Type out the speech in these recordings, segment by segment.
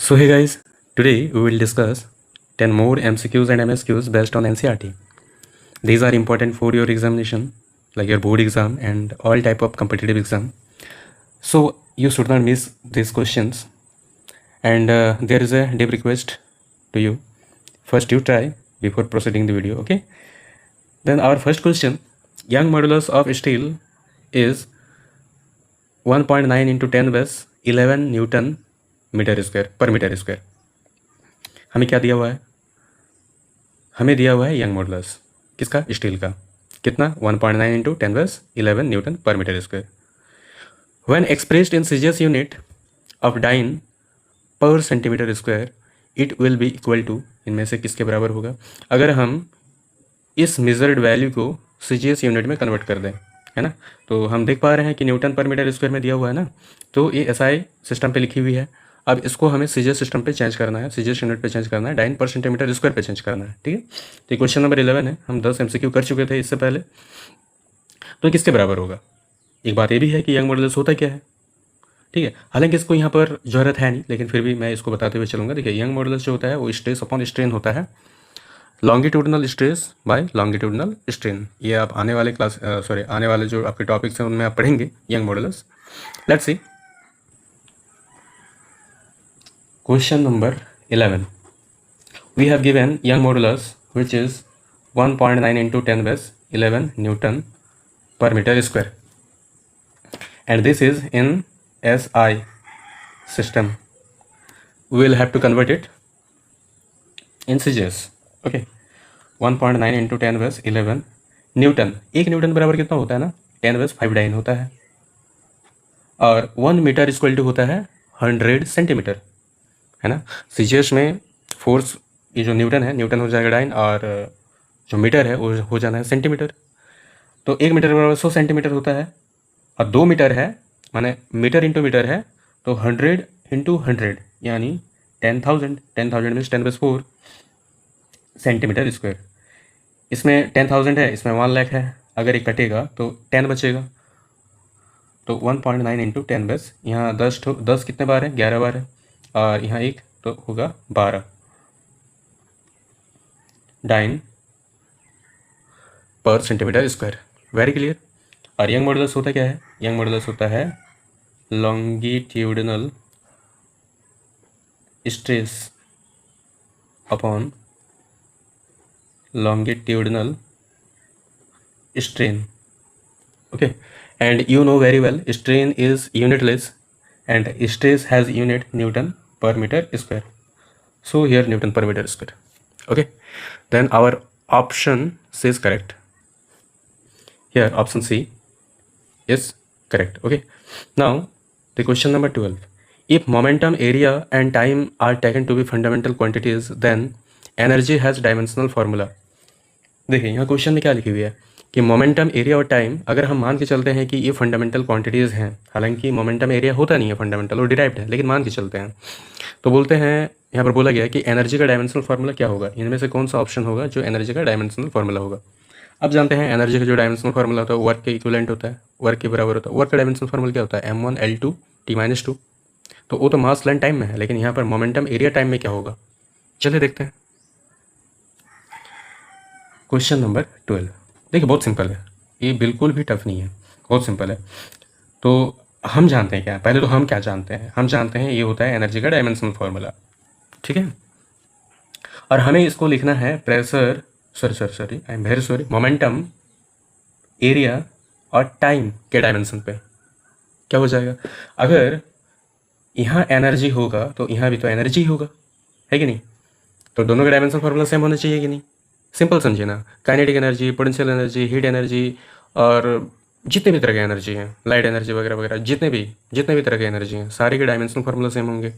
So hey guys, today we will discuss 10 more MCQs and MSQs based on NCERT. These are important for your examination, like your board exam and all type of competitive exam. So you should not miss these questions. And there is a deep request to you. First you try before proceeding the video, okay? Then our first question, Young modulus of steel is 1.9 into 10 base 11 Newton metre square पर metre square. हमें क्या दिया हुआ है? हमें दिया हुआ है यंग मॉडुलस किसका? स्टील का. कितना? 1.9 इंटू 10 बस 11 newton per metre square. When expressed in CGS unit of dyne per centimetre square it will be equal to, इनमें से किसके बराबर होगा? अगर हम इस मेजर्ड वैल्यू को सीजीएस यूनिट में कन्वर्ट कर दें, है ना, तो हम देख पा रहे हैं कि न्यूटन पर मीटर स्क्वायर में दिया हुआ है ना, तो ये एसआई सिस्टम पे लिखी हुई है. अब इसको हमें सीजीएस सिस्टम पे चेंज करना है, सीजीएस यूनिट पे चेंज करना है, डाइन पर सेंटीमीटर स्क्वायर पे चेंज करना है. ठीक है, तो क्वेश्चन नंबर 11 है. हम 10 एमसीक्यू कर चुके थे इससे पहले. तो किसके बराबर होगा? एक बात ये भी है कि यंग मॉडुलस होता क्या है. ठीक है, हालांकि इसको यहाँ पर जरूरत है नहीं, लेकिन फिर भी मैं इसको बताते हुए चलूँगा. देखिए, यंग मॉडुलस जो होता है वो स्ट्रेस अपॉन स्ट्रेन होता है, longitudinal stress by longitudinal strain. ये आप आने वाले जो आपके टॉपिक्स हैं उनमें आप पढ़ेंगे young modulus. Let's see question number 11. We have given young modulus which is 1.9 into 10 base 11 Newton per meter square, and this is in SI system. We will have to convert it in CGS. Okay, 1.9 into 10 base 11 Newton. एक Newton बराबर कितना होता है ना? 10 base 5 dine होता है, और 1 metre equal to होता है 100 सेंटीमीटर, है ना. सीजीएस में फोर्स, ये जो न्यूटन है, न्यूटन हो जाएगा डाइन, और जो मीटर है वो हो जाना है सेंटीमीटर. तो 1 मीटर बराबर 100 सेंटीमीटर होता है, और 2 मीटर है, माने मीटर इंटू मीटर है, तो 100 इंटू 100 यानी 10,000. 10,000 मीन्स 10⁻⁴ सेंटीमीटर स्क्वायर. इसमें 10,000 है, इसमें 1 लाख है. अगर ये कटेगा तो 10 बचेगा. तो 1.9 इंटू 10 बस, यहाँ 10 कितने बार है? 11 बार है, और यहाँ 1 तो होगा 12 dine per centimetre square. Very clear. और यंग मॉडुलस होता क्या है? यंग मॉडुलस होता है longitudinal stress upon longitudinal strain. Okay, and you know very well strain is unitless and stress has unit Newton per meter square. So here Newton per meter square. Okay, then our option C is correct. Here option C is correct. Okay, now the question number 12. If momentum, area and time are taken to be fundamental quantities, then energy has dimensional formula. देखिए, यहाँ question में क्या लिखी हुई है कि momentum, area और time अगर हम मान के चलते हैं कि ये फंडामेंटल क्वांटिटीज़ हैं, हालांकि मोमेंटम एरिया होता नहीं है फंडामेंटल और डिराइव्ड है, लेकिन मान के चलते हैं, तो बोलते हैं यहाँ पर बोला गया कि एनर्जी का डायमेंशनल फार्मूला क्या होगा? इनमें से कौन सा ऑप्शन होगा जो एनर्जी का डायमेंशनल फार्मूला होगा? अब जानते हैं एनर्जी का जो डायमेंशनल फार्मूला होता है वर्क के इक्विवेलेंट होता है, वर्क के बराबर होता है. वर्क का डायमेंशनल फार्मूला क्या होता है? m1 L2 T-2. तो वो तो मास लाइन टाइम में है, लेकिन यहाँ पर मोमेंटम एरिया टाइम में क्या होगा? चलिए देखते हैं. Question number 12. देखिए, बहुत सिंपल है, ये बिल्कुल भी टफ नहीं है, बहुत सिंपल है. तो हम जानते हैं क्या? पहले तो हम क्या जानते हैं? हम जानते हैं ये होता है एनर्जी का डायमेंशनल फार्मूला. ठीक है, और हमें इसको लिखना है pressure, I am very sorry, momentum, area और टाइम के डायमेंशन पे. क्या हो जाएगा? अगर यहाँ एनर्जी होगा तो यहाँ भी तो एनर्जी होगा, है कि नहीं? तो दोनों का डायमेंशनल फार्मूला सेम होना चाहिए कि नहीं? सिंपल समझिए ना, kinetic energy, potential energy, heat energy, और जितने भी तरह की एनर्जी हैं, लाइट एनर्जी वगैरह वगैरह, जितने भी तरह की एनर्जी हैं, सारे के डायमेंशनल फार्मूला सेम होंगे,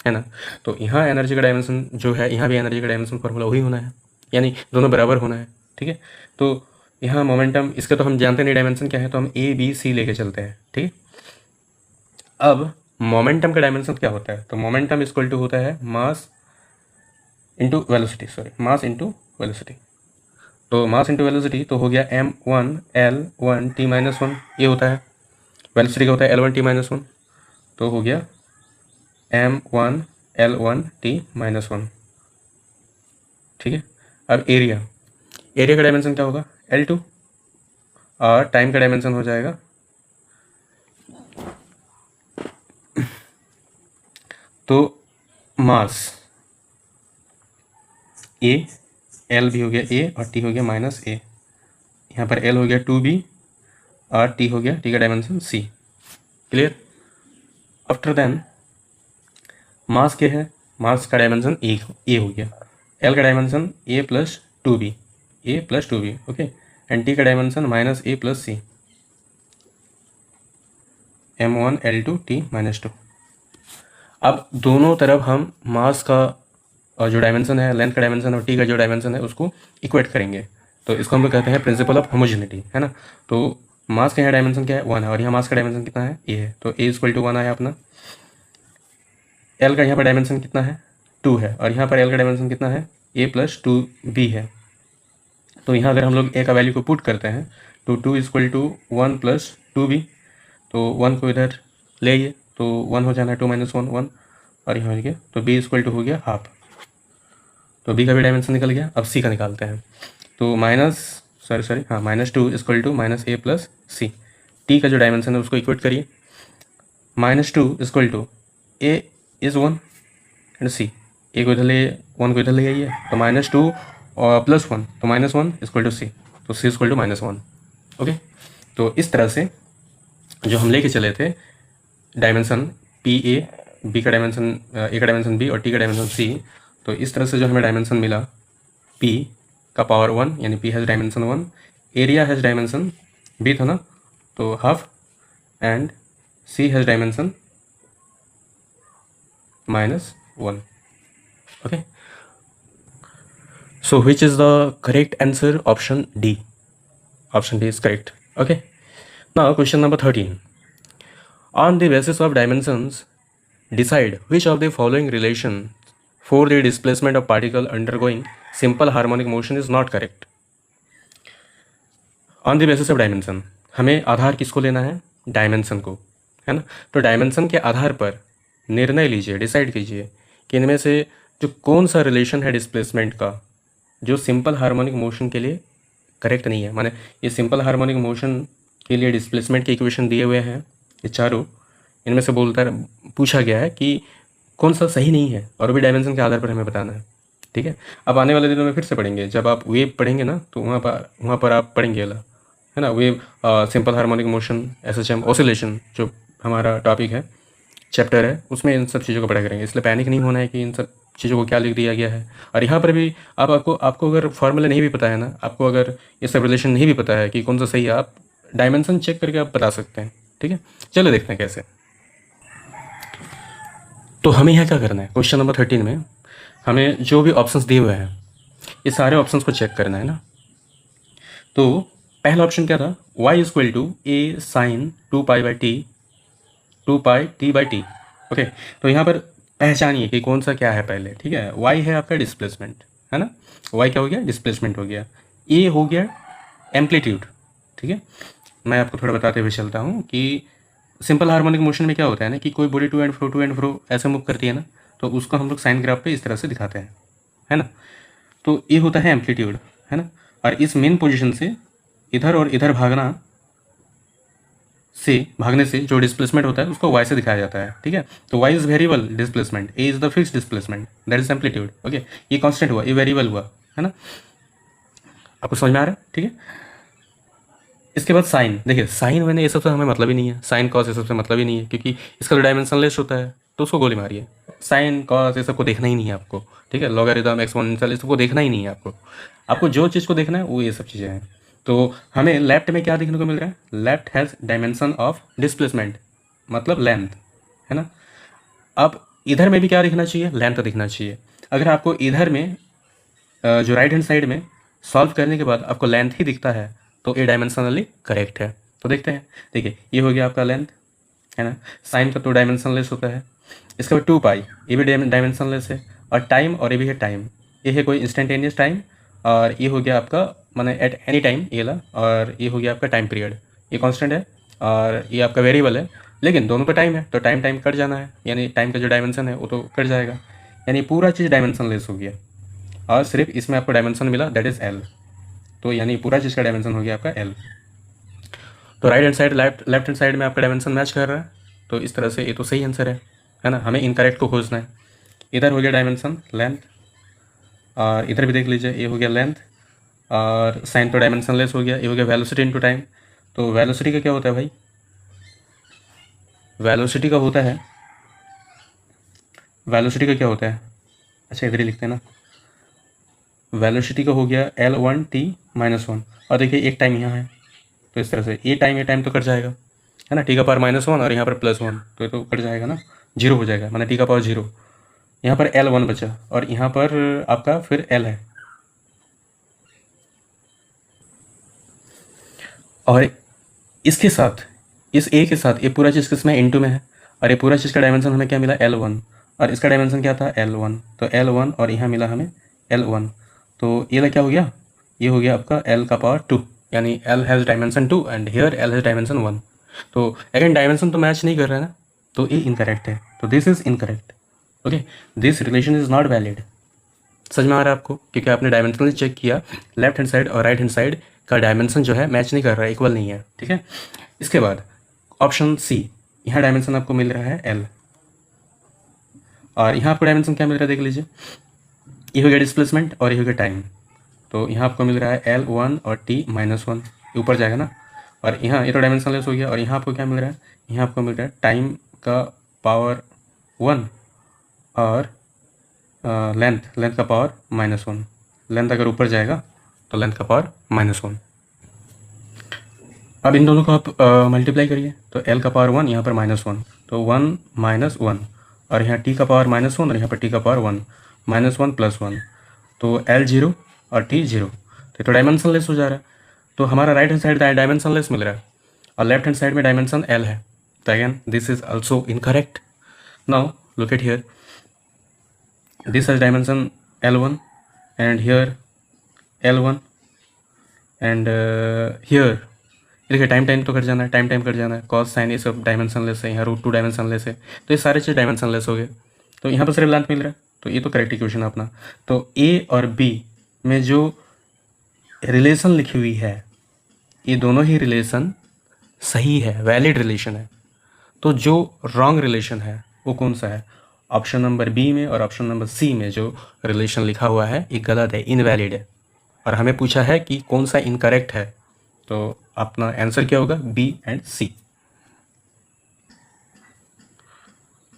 है ना. तो यहाँ एनर्जी का डायमेंशन जो है, यहाँ भी एनर्जी का डायमेंशनल फार्मूला वही होना है, यानी दोनों बराबर होना है. ठीक है, तो यहाँ मोमेंटम, इसका तो हम जानते नहीं डायमेंशन क्या है, तो हम A B C लेके चलते हैं. ठीक है, अब मोमेंटम का डायमेंशन क्या होता है? तो मोमेंटम इक्वल टू होता है mass into velocity, mass into velocity. तो मास इंटू वेलोसिटी तो हो गया m1 L1 T-1, ये होता है. वेलोसिटी का होता है L1 T-1, तो हो गया m1 L1T-1, ठीक है। अब एरिया का डायमेंशन क्या होगा, L2, और टाइम का डायमेंशन हो जाएगा तो मास A, L भी हो गया A और T हो गया -A, यहाँ पर L हो गया 2B और T हो गया, T का dimension C। Clear. After then mass क्या है, मास का डायमेंशन A हो गया, L का dimension A + 2B, okay, and T का dimension -A + C, M1 L2 T -2। अब दोनों तरफ हम मास का और जो डायमेंशन है, लेंथ का डायमेंशन और T का जो डायमेंशन है उसको इक्वेट करेंगे, तो इसको हम लोग कहते हैं प्रिंसिपल ऑफ होमोजेनिटी, है ना। तो मास का यहाँ डायमेंशन क्या है, 1 है, और यहाँ मास का डायमेंशन कितना है, A है, तो A = 1 आया अपना। L का यहाँ पर डायमेंशन कितना है, 2 है, और यहाँ पर L का डायमेंशन कितना है, A + 2B है। तो यहाँ अगर हम लोग A का वैल्यू को पुट करते हैं तो 2 = 1 + 2B, तो 1 को इधर ले आइए तो 1 हो जाना है, 2 - 1 1, और यहाँ हो गया, तो B = हो गया हाफ, तो B का भी डायमेंशन निकल गया। अब C का निकालते हैं, तो -2 = -A + C। T का जो डायमेंशन है उसको इक्वेट करिए, -2 = A is 1 and C, A को इधर ले, 1 को इधर ले आइए, तो -2 और +1, तो -1 = C, तो C = -1, ओके। तो इस तरह से जो हम लेके चले थे डायमेंशन PA, B का डायमेंशन A का डायमेंशन B और T का डायमेंशन C, तो इस तरह से जो हमें डायमेंशन मिला P का पावर 1, यानी P has dimension 1, area has dimension B था ना, तो half, and C has dimension -1, okay. So which is the correct answer? Option D. Option D is correct, okay. Now question number 13. On the basis of dimensions, decide which of the following relations for the displacement of particle undergoing simple harmonic motion is not correct. On the basis of dimension, हमें आधार किसको लेना है, dimension को, है ना। तो dimension के आधार पर निर्णय लीजिए, डिसाइड कीजिए कि इनमें से जो कौन सा रिलेशन है डिस्प्लेसमेंट का जो सिंपल हार्मोनिक मोशन के लिए करेक्ट नहीं है। माने ये सिंपल हार्मोनिक मोशन के लिए डिस्प्लेसमेंट के इक्वेशन दिए हुए हैं, ये चारों, इनमें से पूछा गया है कि कौन सा सही नहीं है, और भी डायमेंशन के आधार पर हमें बताना है, ठीक है। अब आने वाले दिनों में फिर से पढ़ेंगे, जब आप वेव पढ़ेंगे ना तो वहाँ पर आप पढ़ेंगे वाला, है ना, wave, simple harmonic motion, SHM, oscillation, जो हमारा टॉपिक है, चैप्टर है, उसमें इन सब चीज़ों को पढ़ा करेंगे। इसलिए पैनिक नहीं होना है कि इन सब चीज़ों को क्या लिख दिया गया है। और यहाँ पर भी आपको अगर फॉर्मूला नहीं भी पता है ना, आपको अगर ये सब रिलेशन नहीं भी पता है कि कौन सा सही है, आप डायमेंशन चेक करके आप बता सकते हैं, ठीक है। चलो देखते हैं कैसे। तो हमें यहाँ क्या करना है, क्वेश्चन नंबर 13 में हमें जो भी ऑप्शंस दिए हुए हैं ये सारे ऑप्शंस को चेक करना है ना। तो पहला ऑप्शन क्या था, y = A sin 2π/T, okay. तो यहाँ पर पहचानिए कि कौन सा क्या है पहले, ठीक है। y है आपका डिस्प्लेसमेंट, है ना, y क्या हो गया, डिस्प्लेसमेंट हो गया। a हो गया एम्पलीट्यूड, ठीक है। मैं आपको थोड़ा बताते हुए चलता हूँ कि सिंपल हार्मोनिक मोशन में क्या होता है ना कि कोई बॉडी टू एंड फ्रो ऐसे मूव करती है ना, तो उसको हम लोग साइन ग्राफ पे इस तरह से दिखाते हैं, है ना। तो ये होता है एम्पलीट्यूड, है ना, और इस मेन पोजीशन से इधर और इधर भागने से जो डिस्प्लेसमेंट होता है उसको y से दिखाया जाता है, ठीक है। तो y is variable displacement, a is the fixed displacement, that is amplitude, okay. ये कांस्टेंट हुआ, ये वेरिएबल हुआ, है ना, आपको समझ में आ रहा है, ठीक है। इसके बाद साइन, देखिए साइन मैंने ये सबसे हमें मतलब ही नहीं है, साइन कॉस ये सबसे मतलब ही नहीं है, क्योंकि इसका जो डायमेंशन लेस होता है तो उसको गोली मारिए। साइन कॉस ये सबको देखना ही नहीं है आपको, ठीक है। लॉगरिथम, एक्सपोनेंशियल, ये सबको देखना ही नहीं है आपको जो चीज़ को देखना है वो ये सब चीज़ें हैं। तो हमें लेफ्ट में क्या देखने को मिल रहा है, left has dimension of displacement, मतलब लेंथ, है ना। अब इधर में भी क्या दिखना चाहिए, लेंथ दिखना चाहिए। अगर आपको इधर में जो राइट हैंड साइड में सॉल्व करने के बाद आपको लेंथ ही दिखता है तो ये डायमेंशनली करेक्ट है। तो देखते हैं, देखिए ये हो गया आपका लेंथ, है ना। साइन का तो डायमेंशनलेस होता है। इसके बाद 2π, ये भी डायमेंशनलेस है, और टाइम, और ये भी है टाइम, ये है कोई इंस्टेंटेनियस टाइम, और ये हो गया आपका माने एट एनी टाइम ये ला, और ये हो गया आपका टाइम पीरियड, ये कांस्टेंट है, और ये आपका वेरिएबल है, लेकिन दोनों पे टाइम है तो टाइम टाइम कट जाना है, यानी टाइम का जो डायमेंशन है वो तो कट जाएगा, यानी पूरा चीज़ डायमेंशन लेस हो गया और सिर्फ इसमें आपको डायमेंशन मिला दैट इज़ एल। तो यानी पूरा चीज़ का डायमेंशन हो गया आपका एल। तो right hand side left hand side में आपका डायमेंशन मैच कर रहा है, तो इस तरह से ये तो सही आंसर है ना। हमें इनकरेक्ट को खोजना है। इधर हो गया डायमेंशन लेंथ और इधर भी देख लीजिए ये हो गया लेंथ और साइन तो डायमेंशन लेस हो गया, ये हो गया वेलोसिटी इनटू टाइम। तो वेलोसिटी का क्या होता है भाई, वेलोसिटी का होता है, वेलोसिटी का क्या होता है, अच्छा इधर ही लिखते हैं ना, वेलोसिटी का हो गया L1t-1। और देखिए एक टाइम यहाँ है तो इस तरह से ये टाइम तो कट जाएगा है ना, t⁻⁻1 और यहाँ पर +1 तो ये तो कट जाएगा ना, जीरो हो जाएगा, माने t⁻0। यहाँ पर L1 बचा और यहाँ पर आपका फिर L है। और इसके साथ इस ए के साथ ये पूरा चीज़ किसमें इनटू में है, और ये पूरा चीज़ का डायमेंशन हमें क्या मिला L1 और इसका डायमेंशन क्या था L1, तो L1 और यहाँ मिला हमें L1। तो ये क्या हो गया, ये हो गया आपका L⁻², यानी L has dimension 2 and here L has dimension 1। तो अगेन डायमेंशन तो मैच नहीं कर रहा है ना, तो ये इनकरेक्ट है, तो this is incorrect. Okay, this relation is not valid. समझ में आ रहा है आपको, क्योंकि आपने डायमेंशनली चेक किया, लेफ्ट हैंड साइड और राइट हैंड साइड का डायमेंशन जो है मैच नहीं कर रहा है, इक्वल नहीं है। ठीक है, इसके बाद ऑप्शन सी, यहाँ डायमेंशन आपको मिल रहा है L और यहाँ आपको डायमेंशन क्या मिल रहा है देख लीजिए, ये हो गया डिस्प्लेसमेंट और ये हो गया टाइम। तो यहाँ आपको मिल रहा है L1 और t-1, ऊपर जाएगा ना, और यहाँ ये तो डायमेंशन लेस हो गया, और यहाँ आपको क्या मिल रहा है, यहाँ आपको मिल रहा है टाइम का पावर 1 और लेंथ का पावर -1। लेंथ अगर ऊपर जाएगा तो लेंथ का पावर -1। अब इन दोनों को आप मल्टीप्लाई करिए, तो L का पावर 1 यहाँ पर -1, तो 1 - 1 और यहाँ t का पावर -1 और यहाँ पर t का पावर 1, -1 + 1, तो L 0 और t 0। तो डायमेंशन लेस हो जा रहा है, तो हमारा right hand side dimensionless मिल रहा है और लेफ्ट हैंड साइड में डायमेंशन L है, तो again this is also incorrect. Now look at here, this has dimension L1 and here L1 and here देखिए टाइम तो कट जाना है, टाइम कट जाना है, कॉस साइन ये सब डायमेंशन लेस है, यहाँ √2 डायमेंशन लेस है, तो ये सारे चीज़ डायमेंशन लेस हो गए। तो यहाँ पर सिर्फ लेंथ मिल रहा है, तो ये तो करेक्ट इक्वेशन है अपना। तो A और B में जो रिलेशन लिखी हुई है, ये दोनों ही रिलेशन सही है, वैलिड रिलेशन है। तो जो रॉन्ग रिलेशन है वो कौन सा है, ऑप्शन नंबर बी में और ऑप्शन नंबर सी में जो रिलेशन लिखा हुआ है ये गलत है, इनवैलिड है। और हमें पूछा है कि कौन सा इनकरेक्ट है, तो अपना आंसर क्या होगा, B and C.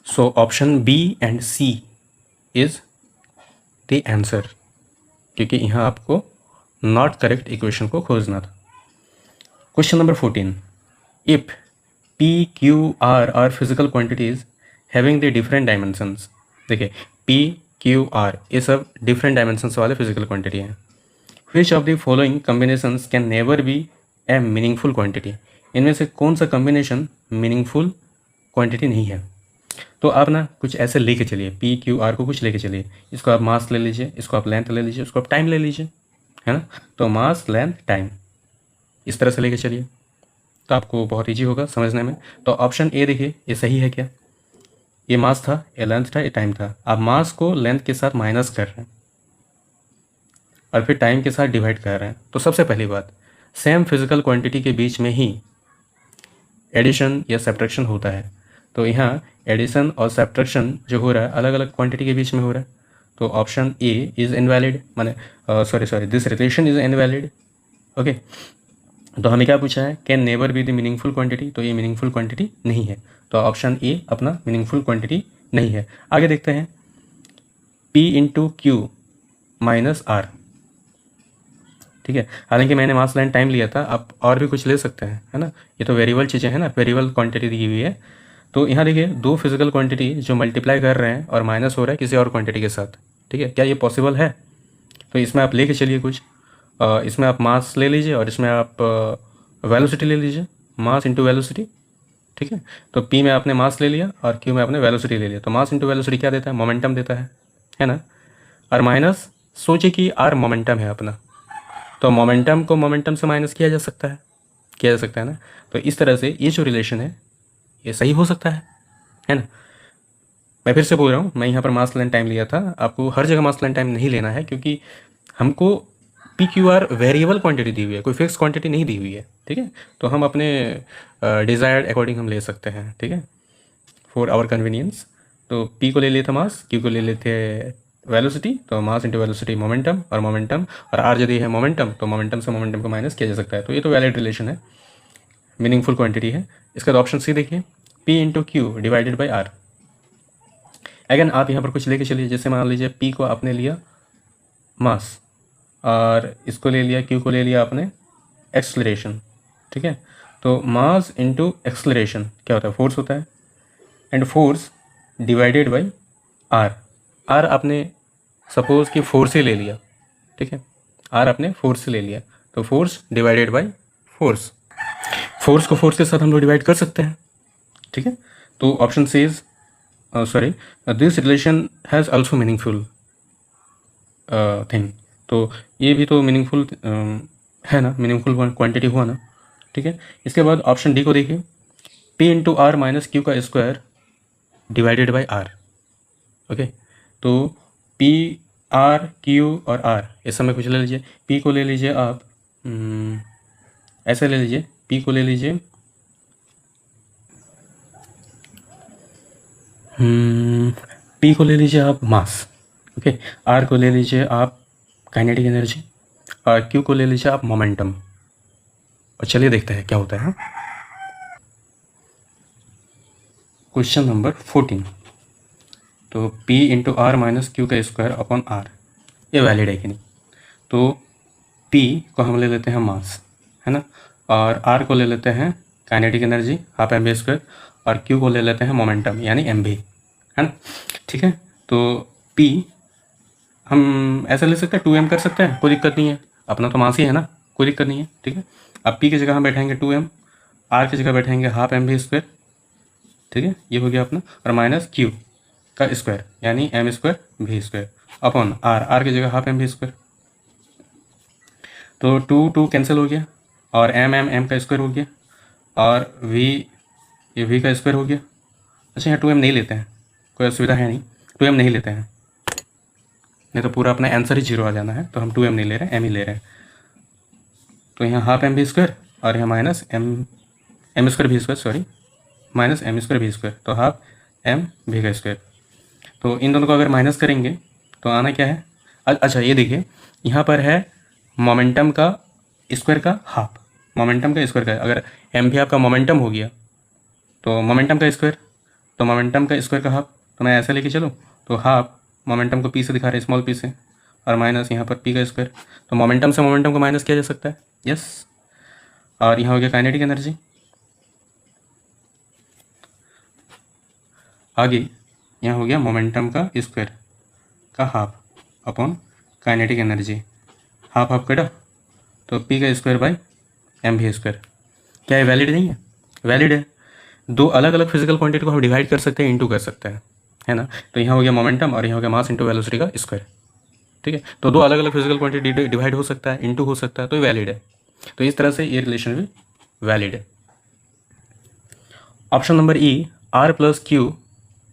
So option B and C is the answer, क्योंकि यहाँ आपको नॉट करेक्ट इक्वेशन को खोजना था। Question number 14, if P, Q, R are physical quantities having the different dimensions. देखिए P, Q, R ये सब डिफरेंट डायमेंशंस वाले फिजिकल क्वांटिटी हैं। Which of the following combinations can never be a meaningful quantity. इनमें से कौन सा combination meaningful quantity नहीं है। तो आप ना कुछ ऐसे लेके चलिए, P, Q, R को कुछ लेके चलिए, इसको आप मास ले लीजिए, इसको आप लेंथ ले लीजिए, इसको आप टाइम ले लीजिए, है ना। तो मास, लेंथ, टाइम इस तरह से लेके चलिए, तो आपको बहुत ईजी होगा समझने में। तो ऑप्शन ए देखिए ये सही है क्या, ये मास था, ये लेंथ था, ये टाइम था। आप मास को लेंथ के साथ माइनस कर रहे हैं और फिर टाइम के साथ डिवाइड कर रहे हैं। तो सबसे पहली बात, सेम फिजिकल क्वांटिटी के बीच में ही एडिशन या सब्ट्रैक्शन होता है। तो यहाँ एडिशन और सब्ट्रैक्शन जो हो रहा है अलग अलग क्वांटिटी के बीच में हो रहा है, तो ऑप्शन ए इज़ इनवैलिड, माने sorry this relation is invalid. Okay, तो हमें क्या पूछा है, can never be the meaningful quantity, तो ये मीनिंगफुल क्वांटिटी नहीं है, तो ऑप्शन ए अपना मीनिंगफुल क्वांटिटी नहीं है। आगे देखते हैं, P × Q - R, ठीक है। हालांकि मैंने मास, लेंथ, टाइम लिया था, आप और भी कुछ ले सकते हैं, है ना। ये तो वेरिएबल चीज़ें हैं ना, वेरिएबल क्वांटिटी दी हुई है। तो यहाँ देखिए दो फिजिकल क्वांटिटी जो मल्टीप्लाई कर रहे हैं और माइनस हो रहा है किसी और क्वांटिटी के साथ, ठीक है। क्या ये पॉसिबल है, तो इसमें आप लेके चलिए कुछ, इसमें आप मास ले लीजिए और इसमें आप वेलोसिटी ले लीजिए, मास इंटू वेलोसिटी, ठीक है। तो P में आपने मास ले लिया और Q में आपने वेलोसिटी ले लिया, तो मास इंटू वेलोसिटी क्या देता है, मोमेंटम देता है ना। और माइनस, सोचिए कि R मोमेंटम है अपना, तो मोमेंटम को मोमेंटम से माइनस किया जा सकता है ना। तो इस तरह से ये जो रिलेशन है ये सही हो सकता है ना। मैं फिर से बोल रहा हूँ, मैं यहाँ पर मास लेन टाइम लिया था, आपको हर जगह मास लेन टाइम नहीं लेना है, क्योंकि हमको P Q R variable quantity दी हुई है, कोई फिक्स क्वांटिटी नहीं दी हुई है, ठीक है। तो हम अपने डिज़ायर्ड अकॉर्डिंग हम ले सकते हैं, ठीक है, फॉर आवर कन्वीनियंस। तो पी को ले लेते मास, क्यू को ले लेते वेलोसिटी, तो मास इंटू वेलोसिटी मोमेंटम, और मोमेंटम और आर यदि है मोमेंटम, तो मोमेंटम से मोमेंटम को माइनस किया जा सकता है। तो ये तो वैलिड रिलेशन है, मीनिंगफुल क्वांटिटी है। इसका ऑप्शन सी देखिए, P into Q divided by R. Again आप यहाँ पर कुछ लेके चलिए, जैसे मान लीजिए पी को आपने लिया मास, और इसको ले लिया, क्यू को ले लिया आपने एक्सलरेशन, ठीक है। तो मास इंटू एक्सलरेशन क्या होता है, फोर्स होता है, and force divided by R. R आपने सपोज कि फोर्स से ले लिया, ठीक है, आर आपने फोर्स से ले लिया, तो force divided by force. Force को फोर्स के साथ हम लोग डिवाइड कर सकते हैं, ठीक है। तो ऑप्शन से is sorry, this relation has also meaningful thing. तो ये भी तो मीनिंगफुल है ना, मीनिंगफुल क्वांटिटी हुआ ना, ठीक है। इसके बाद ऑप्शन डी को देखिए, P into R minus Q का square divided by R. Okay, तो पी आर क्यू और आर इस समय कुछ ले लीजिए। पी को ले लीजिए आप ऐसे ले लीजिए, पी को ले लीजिए पी को ले लीजिए आप मास, ओके। आर को ले लीजिए आप काइनेटिक एनर्जी, और क्यू को ले लीजिए आप मोमेंटम। और चलिए देखते हैं क्या होता है। क्वेश्चन नंबर 14, तो P into R minus Q का स्क्वायर अपॉन आर, ये वैलिड है कि नहीं। तो P को हम ले लेते हैं मास, है ना, और R को ले लेते हैं kinetic energy half M V square, और Q को ले लेते हैं मोमेंटम यानी एम वी, है ना, ठीक है। तो P हम ऐसा ले सकते हैं, 2m कर सकते हैं, कोई दिक्कत नहीं है, अपना तो मास ही है ना, कोई दिक्कत नहीं है, ठीक है। अब P की जगह हम बैठाएंगे 2m, R की जगह बैठाएंगे हाफ एम वी स्क्वायर, ठीक है, ये हो गया अपना, और माइनस क्यू का स्क्वायर यानी M square V square upon R, R की जगह हाफ एम वी स्क्वायर। तो 2 कैंसिल हो गया, और एम का स्क्वायर हो गया, और वी ये वी का स्क्वायर हो गया। अच्छा, यहाँ 2m नहीं लेते हैं, कोई असुविधा है नहीं, 2m नहीं लेते हैं, नहीं तो पूरा अपना आंसर ही 0 आ जाना है। तो हम 2m नहीं ले रहे हैं, m ही ले रहे हैं। तो यहाँ हाफ एम वी स्क्वायर, और यहाँ minus M square V square, sorry, minus M square V square, तो हाफ एम वी का स्क्वायर। तो इन दोनों को अगर माइनस करेंगे तो आना क्या है, अच्छा ये देखिए, यहाँ पर है मोमेंटम का स्क्वायर का हाफ, मोमेंटम का स्क्वायर का, अगर एम भी आपका मोमेंटम हो गया तो मोमेंटम का स्क्वायर, तो मोमेंटम का स्क्वायर का हाफ, तो मैं ऐसे लेके चलूँ, तो हाफ मोमेंटम को पी से दिखा रहे हैं, स्मॉल पी से, और माइनस यहाँ पर पी का स्क्वायर, तो मोमेंटम से मोमेंटम को माइनस किया जा सकता है, यस। और यहाँ हो गया काइनेटिक एनर्जी, आगे यहाँ हो गया मोमेंटम का स्क्वायर का half upon kinetic energy, half half कटा, तो पी का square by M V square. क्या ये वैलिड नहीं है, वैलिड है। दो अलग अलग फिजिकल क्वांटिटी को हम डिवाइड कर सकते हैं, इंटू कर सकते हैं, है ना। तो यहाँ हो गया मोमेंटम, और यहाँ हो गया मास इंटू वेलोसिटी का स्क्वायर, ठीक है। तो दो अलग अलग फिजिकल क्वांटिटी डिवाइड हो सकता है, इंटू हो सकता है, तो ये वैलिड है। तो इस तरह से ये रिलेशन भी वैलिड है। Option number E, R plus Q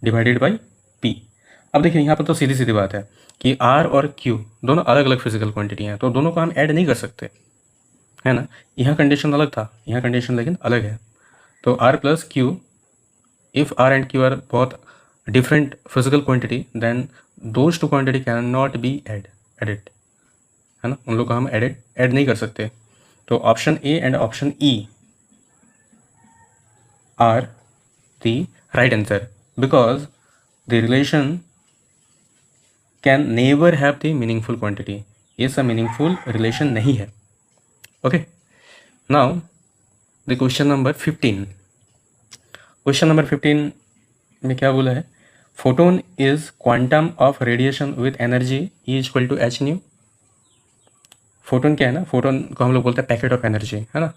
divided by P. अब देखिए यहाँ पर तो सीधी सीधी बात है कि आर और क्यू दोनों अलग अलग फिजिकल क्वांटिटी हैं, तो दोनों को हम ऐड नहीं कर सकते, है ना। यहाँ कंडीशन अलग था, यहाँ कंडीशन लेकिन अलग है। तो R plus Q, if R and Q are बहुत different physical quantity, then those two quantity can not be added, है ना, उन लोग को हम ऐड नहीं कर सकते। तो option A and option E R the right answer, because the relation can never have the meaningful quantity, ये सब मीनिंगफुल रिलेशन नहीं है। Okay, now the question number 15। Question number 15 में क्या बोला है, photon is quantum of radiation with energy E equal to H nu. Photon क्या है ना, फोटोन को हम लोग बोलते हैं पैकेट ऑफ एनर्जी, है ना,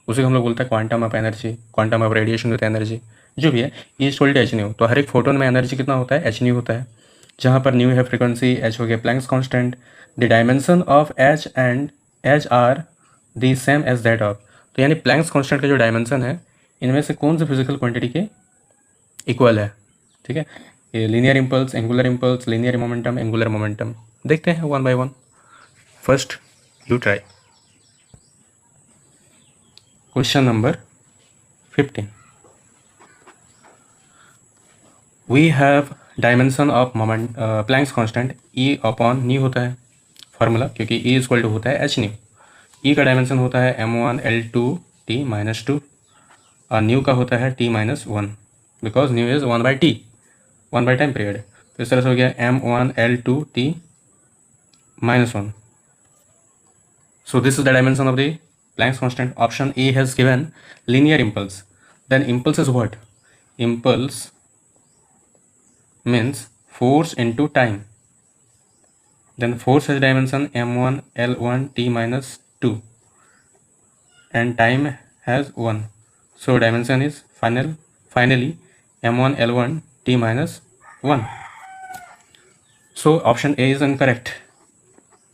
उसे हम लोग बोलते हैं quantum of energy, quantum of radiation with energy, जो भी है, E equal to H nu. तो हर एक फोटोन में एनर्जी कितना होता है, एच न्यू होता है, जहाँ पर न्यू है फ्रीक्वेंसी, एच हो गया Planck's constant, the dimension of H and H are the same as that of. तो यानी प्लैंक्स कांस्टेंट का जो डायमेंशन है, इनमें से कौन से फिजिकल क्वांटिटी के इक्वल है, ठीक है। ये linear impulse, angular impulse, linear momentum, angular momentum, देखते हैं one by one. First you try question number 15। We have dimension of moment Planck's constant E upon nu होता है फार्मूला, क्योंकि ई इक्वल टू होता है एच न्यू। ई का dimension होता है m1L2T-2 और न्यू का होता है T-1 because new is 1/T, 1 time period. तो इस तरह से हो गया m1L2T-1। So this is the dimension of the Planck's constant. Option A has given linear impulse. Then impulse is what? Impulse means force into time. Then force has dimension m1L1T-2 and time has 1. So dimension is finally m1L1T-1. So option A is incorrect.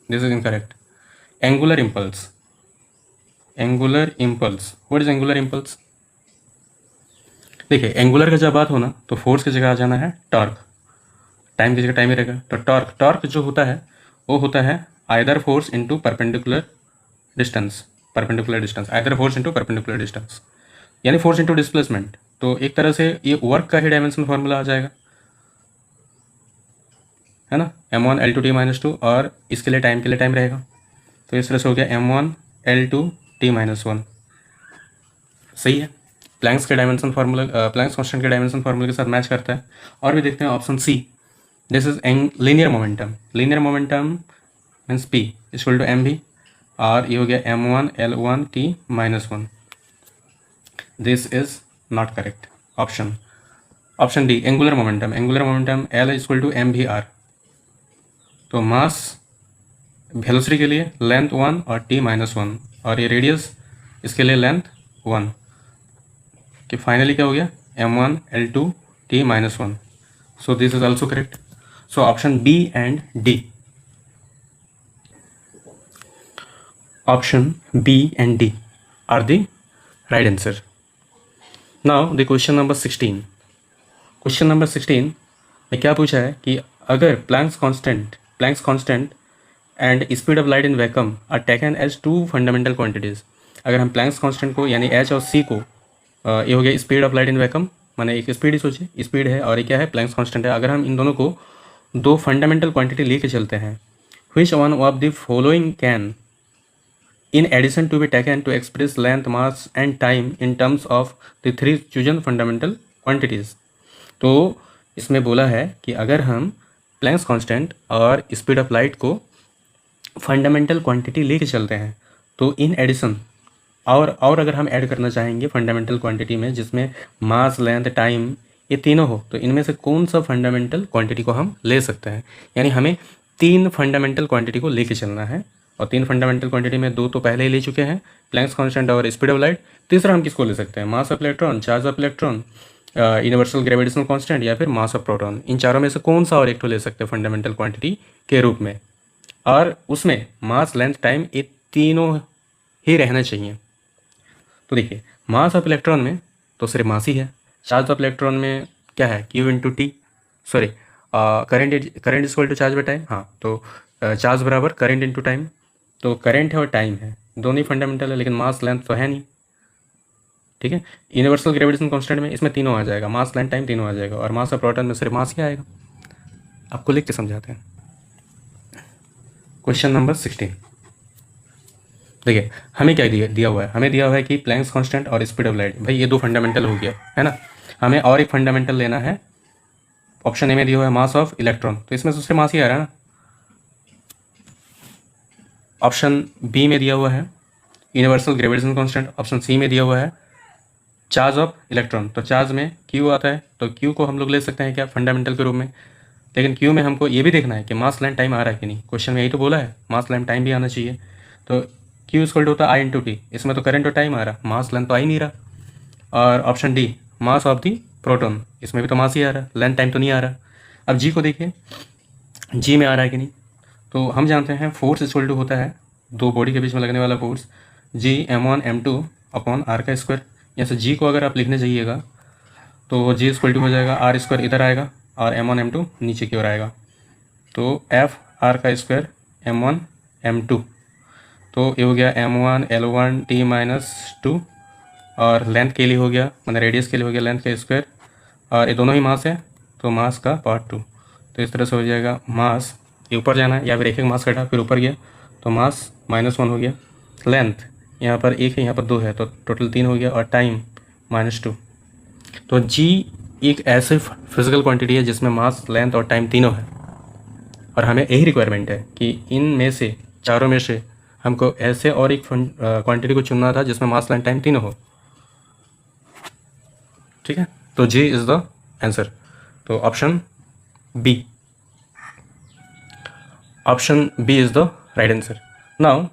This is incorrect. Angular impulse. Angular impulse, what is angular impulse? देखिए angular का जब बात हो ना तो force की जगह आ जाना है टॉर्क, टाइम की जगह टाइम ही रहेगा। तो टॉर्क जो होता है वो होता है either force into perpendicular distance, either force into perpendicular distance, यानी फोर्स इनटू डिस्प्लेसमेंट। तो एक तरह से ये वर्क का ही डायमेंशन फार्मूला आ जाएगा, है ना, m1L2T-2 और इसके लिए टाइम रहेगा। तो इस तरह से हो गया m1L2T-1। सही है, प्लैंक्स के डायमेंशन फार्मूला, प्लैंक्स कांस्टेंट के डायमेंशन फार्मूले के साथ मैच करता है। और भी देखते हैं option C, this is linear momentum. Linear momentum means P equal to mv और ये हो गया m1L1T-1। This is not correct option D angular momentum L equal to mvr। तो मास वेलोसिटी के लिए लेंथ 1 और T-1 और ये रेडियस इसके लिए लेंथ 1, कि फाइनली क्या हो गया m1L2T-1। So this is also correct. So option B and D, option B and D are the right answer. Now the question number 16। Question number 16 में क्या पूछा है कि अगर Planck's constant and speed of light in vacuum are taken as two fundamental quantities. अगर हम Planck's constant को यानी एच और सी को, ये हो गया speed of light in vacuum, माने एक स्पीड ही सोचिए, स्पीड है और ये क्या है प्लैंक्स कांस्टेंट है। अगर हम इन दोनों को दो फंडामेंटल क्वांटिटी लेके चलते हैं, which one of the following can in addition to be taken to express length, mass and time in terms of the three chosen fundamental quantities। तो इसमें बोला है कि अगर हम प्लैंक्स कांस्टेंट और स्पीड ऑफ लाइट को फंडामेंटल क्वांटिटी लेके चलते हैं तो इन एडिशन और अगर हम ऐड करना चाहेंगे फंडामेंटल क्वांटिटी में जिसमें मास, लेंथ, टाइम ये तीनों हो, तो इनमें से कौन सा फंडामेंटल क्वांटिटी को हम ले सकते हैं। यानी हमें 3 फंडामेंटल क्वांटिटी को लेके चलना है और 3 फंडामेंटल क्वांटिटी में 2 तो पहले ही ले चुके हैं, प्लैंक्स कांस्टेंट और स्पीड ऑफ लाइट। तीसरा हम किसको ले सकते हैं, mass of electron, charge of electron, universal gravitational constant या फिर मास ऑफ प्रोटॉन। इन चारों में से कौन सा और एक तो ले सकते हैं फंडामेंटल क्वांटिटी के रूप में, और उसमें मास, लेंथ, टाइम ये तीनों ही रहना चाहिए। तो देखिए मास ऑफ इलेक्ट्रॉन में तो सिर्फ मास ही है, चार्ज ऑफ इलेक्ट्रॉन में क्या है Q into T, sorry current equal to charge by time. हाँ, तो चार्ज बराबर करेंट इंटू टाइम, तो करेंट है और टाइम है, दोनों ही फंडामेंटल है, लेकिन मास लेंथ तो है नहीं, ठीक है। यूनिवर्सल ग्रेविटेशन कांस्टेंट में इसमें तीनों आ जाएगा, मास, लेंथ, टाइम तीनों आ जाएगा, और मास ऑफ प्रोटॉन में सिर्फ मास ही आएगा। आपको लिख के समझाते हैं। क्वेश्चन नंबर 16 देखिए हमें क्या दिया हुआ है, हमें दिया हुआ है कि प्लैंक्स कांस्टेंट और स्पीड ऑफ लाइट, भाई ये 2 फंडामेंटल हो गया है ना। हमें और एक फंडामेंटल लेना है, ऑप्शन ए में दिया हुआ है मास ऑफ इलेक्ट्रॉन, तो इसमें दूसरे मास ही आ रहा है ना। ऑप्शन बी में दिया हुआ है universal gravitation constant, option C में दिया हुआ है चार्ज ऑफ इलेक्ट्रॉन, तो चार्ज में क्यू आता है, तो क्यू को हम लोग ले सकते हैं क्या फंडामेंटल के रूप में। लेकिन क्यू में हमको ये भी देखना है कि मास, लेंथ, टाइम आ रहा है कि नहीं, क्वेश्चन में यही तो बोला है मास, लेंथ, टाइम भी आना चाहिए। तो क्यू इक्वल टू होता है आई इंटू टी, इसमें तो करंट और टाइम आ रहा, मास, लेंथ तो आ ही नहीं रहा। और option D mass of the proton, इसमें भी तो मास ही आ रहा, लेंथ, टाइम तो नहीं आ रहा। अब जी को देखिए, जी में आ रहा है कि नहीं, तो हम जानते हैं फोर्स इक्वल टू होता है 2 बॉडी के बीच में लगने वाला फोर्स, जी m1 m2 अपॉन r का स्क्वायर। जैसे जी को अगर आप लिखने जाइएगा तो जी इक्वल टू हो जाएगा आर स्क्वायर इधर आएगा और M1 M2 नीचे की ओर आएगा, तो एफ आर का स्क्वायर M1 M2, तो ये हो गया M1 L1 T माइनस 2 और लेंथ के लिए हो गया, मतलब रेडियस के लिए हो गया लेंथ का स्क्वायर, और ये दोनों ही मास है तो मास का पार्ट 2, तो इस तरह से हो जाएगा मास, ये ऊपर जाना है या फिर एक मास कटा फिर ऊपर गया तो मास -1 हो गया, लेंथ यहाँ पर 1 है यहाँ पर 2 है तो टोटल 3 हो गया, और टाइम -2। तो जी एक ऐसे फिजिकल क्वांटिटी है जिसमें मास, लेंथ और टाइम तीनों है, और हमें यही रिक्वायरमेंट है कि इनमें से चारों में से हमको ऐसे और एक क्वांटिटी को चुनना था जिसमें मास, लेंथ, टाइम तीनों हो। ठीक है, तो जी इज़ द आंसर, तो option B, option B is the right answer. Now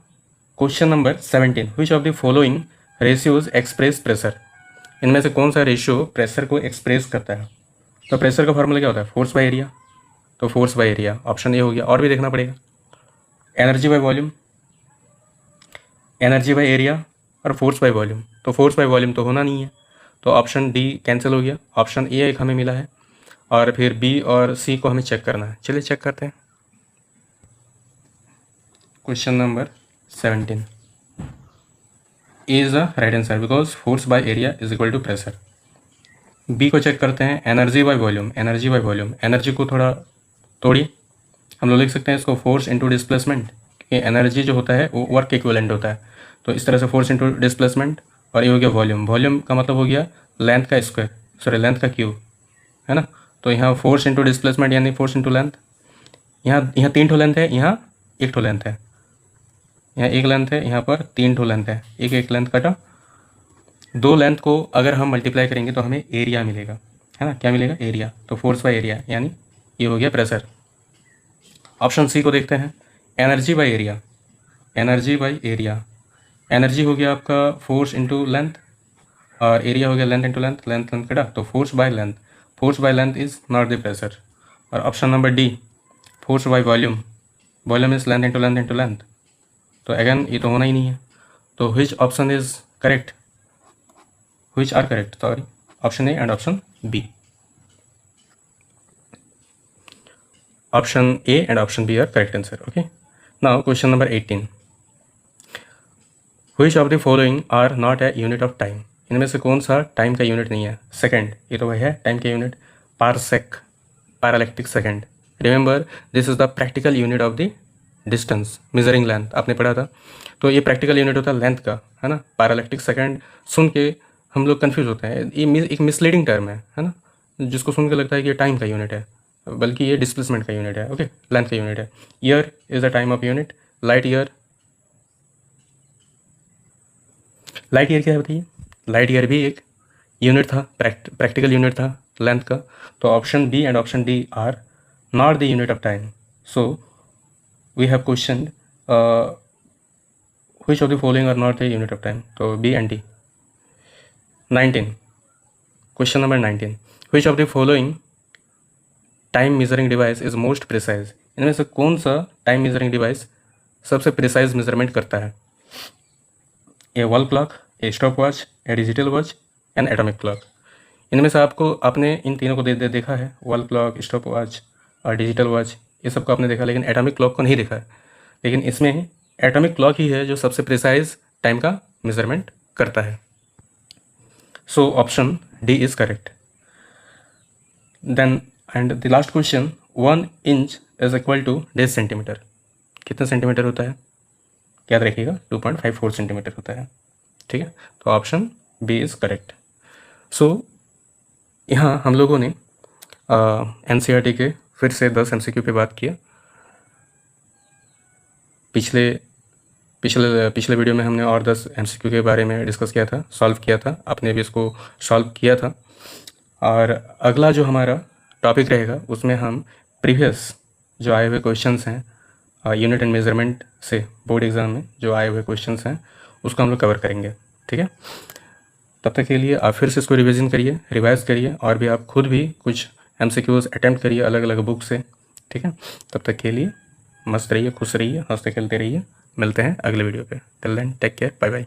question number 17, which of the following ratios express pressure, इनमें से कौन सा रेशियो प्रेशर को एक्सप्रेस करता है। तो प्रेशर का फॉर्मूला क्या होता है, फोर्स बाय एरिया, तो force by area option A हो गया, और भी देखना पड़ेगा, energy by volume, energy by area और फोर्स बाय वॉल्यूम, तो फोर्स बाय वॉल्यूम तो होना नहीं है, तो ऑप्शन डी कैंसिल हो गया, ऑप्शन ए एक हमें मिला है, और फिर बी और सी को हमें चेक करना है। चलिए चेक करते हैं। Question number 17 is the right answer because force by area is equal to pressure. B को चेक करते हैं, energy by volume, energy by volume, energy को थोड़ा तोड़िए, हम लोग लिख सकते हैं इसको फोर्स इनटू डिस्प्लेसमेंट, क्योंकि एनर्जी जो होता है वो वर्क इक्विवेलेंट होता है, तो इस तरह से फोर्स इनटू डिस्प्लेसमेंट, और ये हो गया वॉल्यूम, वॉल्यूम का मतलब हो गया लेंथ का स्क्वायर, सॉरी लेंथ का क्यूब, है ना, तो यहाँ फोर्स इनटू डिस्प्लेसमेंट यानी फोर्स इनटू लेंथ, यहाँ 3 ठो लेंथ है, यहाँ 1 ठो लेंथ है, यहाँ 1 लेंथ है, यहाँ पर 3 ठो लेंथ है, एक लेंथ कटा, 2 लेंथ को अगर हम मल्टीप्लाई करेंगे तो हमें एरिया मिलेगा, है ना, क्या मिलेगा, एरिया, तो फोर्स बाय एरिया यानी ये हो गया प्रेशर। ऑप्शन सी को देखते हैं, energy by area, energy by area, energy हो गया आपका फोर्स इनटू लेंथ, और एरिया हो गया length into length, length length कटा, तो force by length, force by length is not the pressure. और option number D, force by volume, volume is length into length, तो अगेन ये तो होना ही नहीं है, तो which option is correct, which are correct, sorry, option A and option B, option A and option B are correct answer. Okay, now question number 18, which of the following are not a unit of time, इनमें से कौन सा time का unit नहीं है। Second, ये तो वही है टाइम का unit, parsec, parallactic second, remember this is the practical unit of the distance measuring length, आपने पढ़ा था, तो ये प्रैक्टिकल यूनिट होता है लेंथ का, है ना। पैरालैक्टिक सेकंड सुन के हम लोग कंफ्यूज होते हैं, ये एक मिसलीडिंग टर्म है ना, जिसको सुन के लगता है कि ये टाइम का यूनिट है, बल्कि ये डिस्प्लेसमेंट का यूनिट है, ओके, लेंथ का यूनिट है। Year is the time of unit, light year, light year क्या है बताइए, लाइट ईयर भी एक यूनिट था, प्रैक्टिकल यूनिट था लेंथ का, तो option B and option D are not the unit of time, so we have question which of the following are not a unit of time, तो B and D। 19, question number 19, which of the following time measuring device is most precise, इनमें से कौन सा time measuring device सबसे precise measurement करता है। A wall clock, a stop watch, a digital watch and atomic clock, इनमें से आपने इन तीनों को देखा है, वॉल क्लॉक, स्टॉप वॉच और डिजिटल वॉच, ये सबको आपने देखा, लेकिन एटॉमिक क्लॉक को नहीं देखा है, लेकिन इसमें एटॉमिक क्लॉक ही है जो सबसे प्रिसाइज टाइम का मेजरमेंट करता है, so option D is correct. Then and the last question, 1 inch is equal to 10 centimetre, कितना सेंटीमीटर होता है, याद रखिएगा 2.54 सेंटीमीटर होता है, ठीक है, तो ऑप्शन बी इज करेक्ट। सो यहाँ हम लोगों ने एनसीईआरटी के फिर से 10 एमसीक्यू पे बात किया। पिछले वीडियो में हमने और 10 एमसीक्यू के बारे में डिस्कस किया था, सॉल्व किया था, आपने भी इसको सॉल्व किया था, और अगला जो हमारा टॉपिक रहेगा उसमें हम प्रीवियस जो आए हुए क्वेश्चंस हैं यूनिट एंड मेजरमेंट से बोर्ड एग्ज़ाम में जो आए हुए क्वेश्चंस हैं उसको हम लोग कवर करेंगे, ठीक है। तब तक के लिए आप फिर से इसको रिवीजन करिए, रिवाइज करिए, और भी आप खुद भी कुछ एमसीक्यूज़ अटैम्प्ट करिए अलग अलग बुक से, ठीक है। तब तक के लिए मस्त रहिए, खुश रहिए, हंसते खेलते रहिए, मिलते हैं अगले वीडियो पे, till then take care, bye bye.